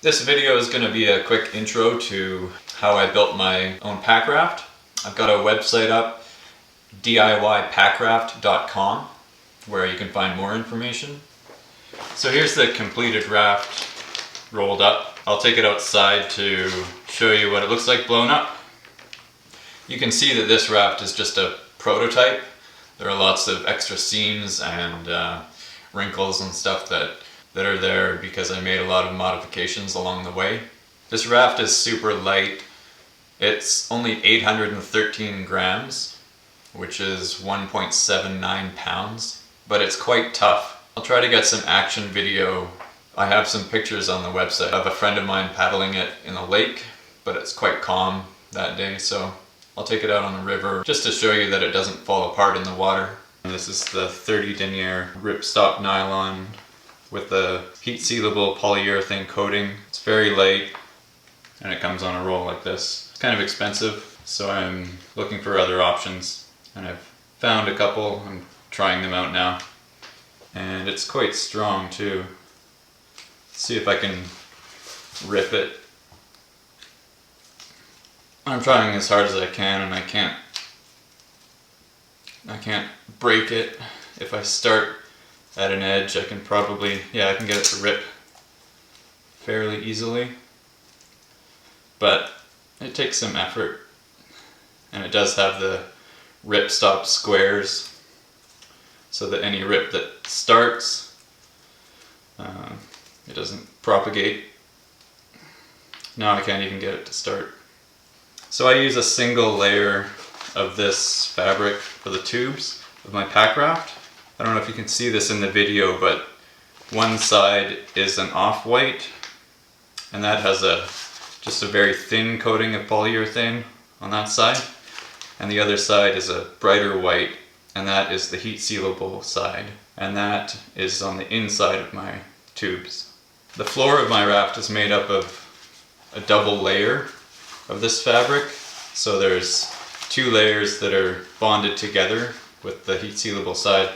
This video is going to be a quick intro to how I built my own pack raft. I've got a website up, DIYpackraft.com, where you can find more information. So here's the completed raft rolled up. I'll take it outside to show you what it looks like blown up. You can see that this raft is just a prototype. There are lots of extra seams and wrinkles and stuff that are there because I made a lot of modifications along the way. This raft is super light. It's only 813 grams, which is 1.79 pounds, but it's quite tough. I'll try to get some action video. I have some pictures on the website of a friend of mine paddling it in a lake, but it's quite calm that day, so I'll take it out on the river just to show you that it doesn't fall apart in the water. And this is the 30 denier ripstop nylon with the heat sealable polyurethane coating. It's very light and it comes on a roll like this. It's kind of expensive, so I'm looking for other options and I've found a couple. I'm trying them out now and it's quite strong too. Let's see if I can rip it. I'm trying as hard as I can and I can't break it. If I start at an edge, I can probably, I can get it to rip fairly easily, but it takes some effort, and it does have the ripstop squares so that any rip that starts, it doesn't propagate. Now I can't even get it to start. So I use a single layer of this fabric for the tubes of my pack raft. I don't know if you can see this in the video, but one side is an off-white, and that has just a very thin coating of polyurethane on that side. And the other side is a brighter white, and that is the heat sealable side. And that is on the inside of my tubes. The floor of my raft is made up of a double layer of this fabric. So there's two layers that are bonded together with the heat sealable side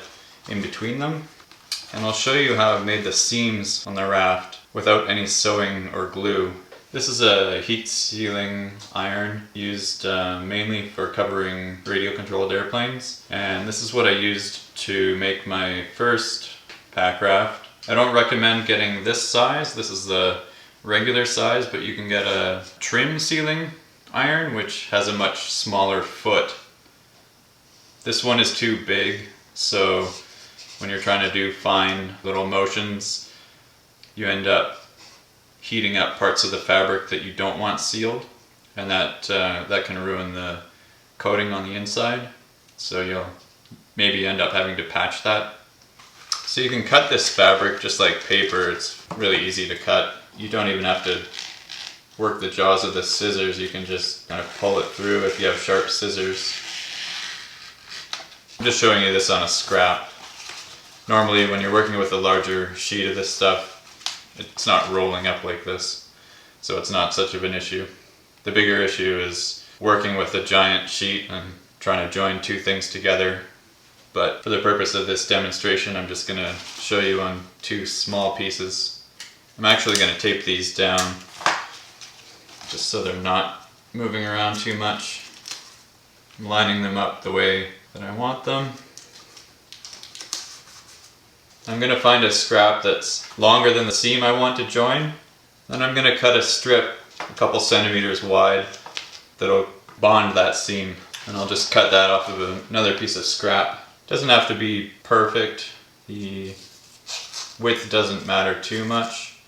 in between them. And I'll show you how I've made the seams on the raft without any sewing or glue. This is a heat sealing iron used mainly for covering radio controlled airplanes, and this is what I used to make my first pack raft. I don't recommend getting this size. This is the regular size, but you can get a trim sealing iron which has a much smaller foot. This one is too big, so when you're trying to do fine little motions, you end up heating up parts of the fabric that you don't want sealed, and that can ruin the coating on the inside, so you'll maybe end up having to patch that. So you can cut this fabric just like paper. It's really easy to cut. You don't even have to work the jaws of the scissors. You can just kind of pull it through if you have sharp scissors. I'm just showing you this on a scrap. Normally when you're working with a larger sheet of this stuff, it's not rolling up like this, so it's not such of an issue. The bigger issue is working with a giant sheet and trying to join two things together. But for the purpose of this demonstration, I'm just going to show you on two small pieces. I'm actually going to tape these down just so they're not moving around too much. I'm lining them up the way that I want them. I'm going to find a scrap that's longer than the seam I want to join. Then I'm going to cut a strip a couple centimeters wide that'll bond that seam. And I'll just cut that off of another piece of scrap. It doesn't have to be perfect. The width doesn't matter too much.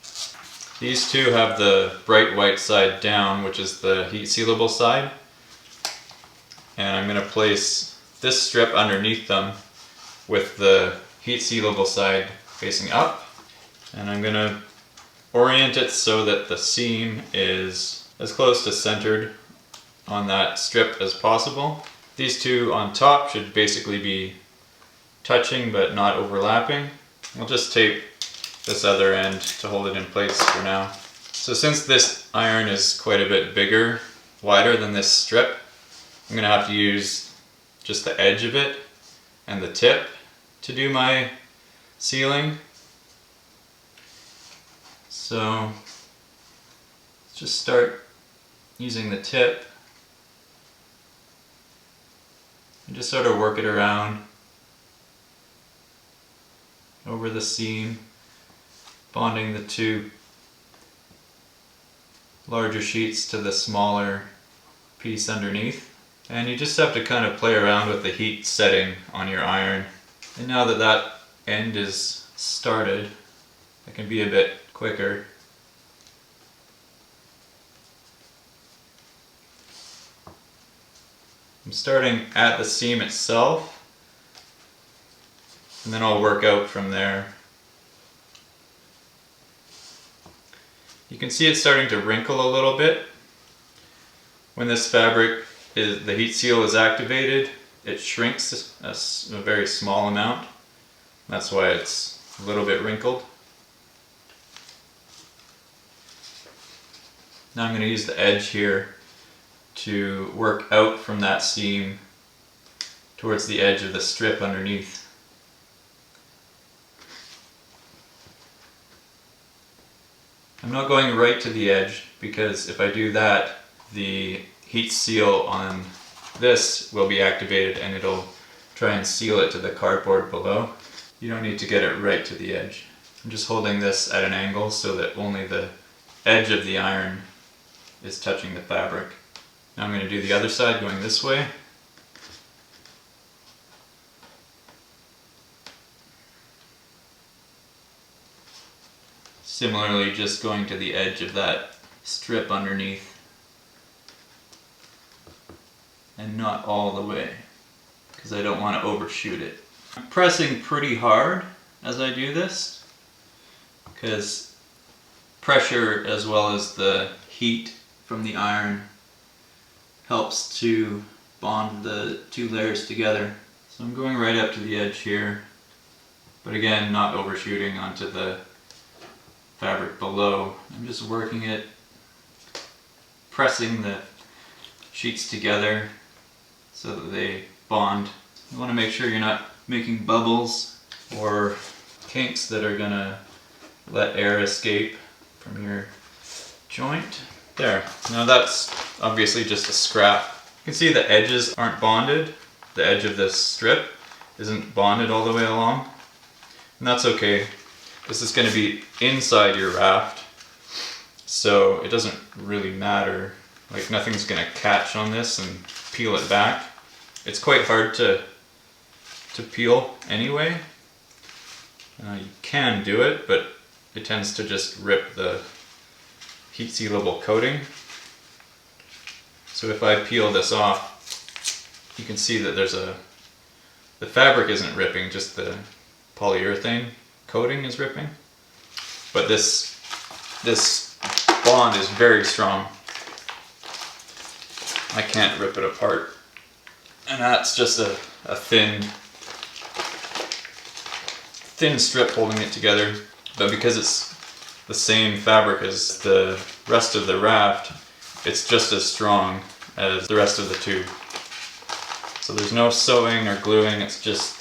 These two have the bright white side down, which is the heat sealable side. And I'm going to place this strip underneath them with the heat sealable side facing up, and I'm going to orient it so that the seam is as close to centered on that strip as possible. These two on top should basically be touching but not overlapping. I'll just tape this other end to hold it in place for now. So since this iron is quite a bit bigger, wider than this strip, I'm going to have to use just the edge of it and the tip to do my sealing. So Just start using the tip and just sort of work it around over the seam, bonding the two larger sheets to the smaller piece underneath. And you just have to kind of play around with the heat setting on your iron. And now that that end is started, it can be a bit quicker. I'm starting at the seam itself, and then I'll work out from there. You can see it's starting to wrinkle a little bit. When this fabric the heat seal is activated, it shrinks a very small amount. That's why it's a little bit wrinkled. Now I'm going to use the edge here to work out from that seam towards the edge of the strip underneath. I'm not going right to the edge because if I do that, the heat seal on this will be activated and it'll try and seal it to the cardboard below. You don't need to get it right to the edge. I'm just holding this at an angle so that only the edge of the iron is touching the fabric. Now I'm going to do the other side going this way. Similarly, just going to the edge of that strip underneath and not all the way because I don't want to overshoot it. I'm pressing pretty hard as I do this because pressure as well as the heat from the iron helps to bond the two layers together. So I'm going right up to the edge here, but again not overshooting onto the fabric below. I'm just working it, pressing the sheets together so that they bond. You want to make sure you're not making bubbles or kinks that are gonna let air escape from your joint. There, now that's obviously just a scrap. You can see the edges aren't bonded. The edge of this strip isn't bonded all the way along. And that's okay. This is going to be inside your raft, so it doesn't really matter. Like nothing's going to catch on this and peel it back. It's quite hard to peel anyway. You can do it, but it tends to just rip the heat sealable coating. So if I peel this off, you can see that the fabric isn't ripping, just the polyurethane coating is ripping. But this bond is very strong. I can't rip it apart. And that's just a thin strip holding it together. But because it's the same fabric as the rest of the raft, it's just as strong as the rest of the tube. So there's no sewing or gluing, it's just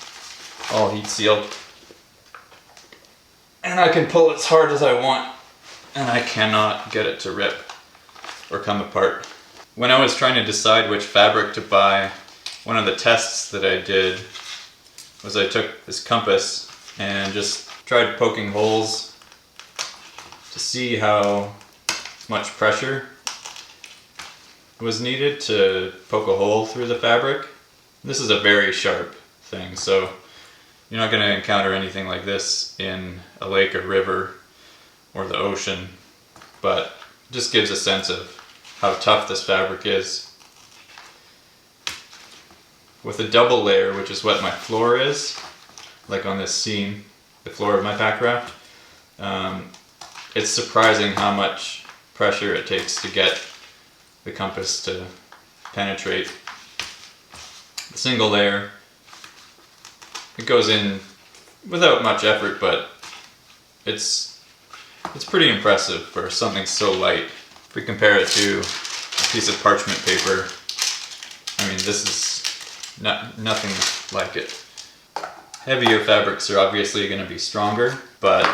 all heat sealed. And I can pull as hard as I want, and I cannot get it to rip or come apart. When I was trying to decide which fabric to buy, one of the tests that I did was I took this compass and just tried poking holes to see how much pressure was needed to poke a hole through the fabric. This is a very sharp thing, so you're not going to encounter anything like this in a lake or river or the ocean, but it just gives a sense of how tough this fabric is. With a double layer, which is what my floor is, like on this seam, the floor of my Packraft, it's surprising how much pressure it takes to get the compass to penetrate. The single layer, it goes in without much effort, but it's pretty impressive for something so light. If we compare it to a piece of parchment paper, I mean, this is nothing like it. Heavier fabrics are obviously going to be stronger, but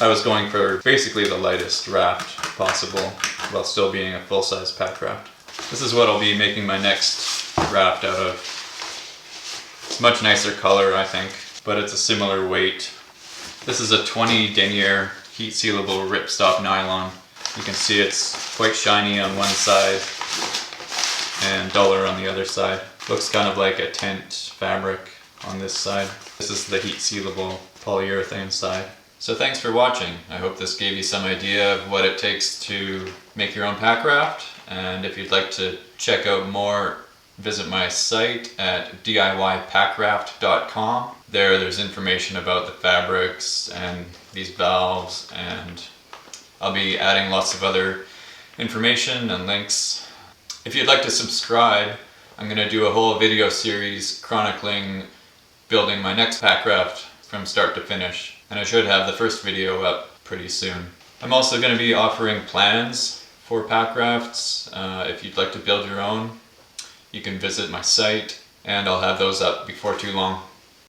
I was going for basically the lightest raft possible. while still being a full-size Packraft. This is what I'll be making my next raft out of. It's much nicer color, I think, but it's a similar weight. This is a 20 denier heat sealable ripstop nylon. You can see it's quite shiny on one side and duller on the other side. Looks kind of like a tent fabric on this side. This is the heat sealable polyurethane side. So thanks for watching. I hope this gave you some idea of what it takes to make your own Packraft. And if you'd like to check out more, visit my site at DIYpackraft.com. There's information about the fabrics and these valves, and I'll be adding lots of other information and links. If you'd like to subscribe, I'm going to do a whole video series chronicling building my next Packraft from start to finish, and I should have the first video up pretty soon. I'm also going to be offering plans for Packrafts. If you'd like to build your own, you can visit my site, and I'll have those up before too long.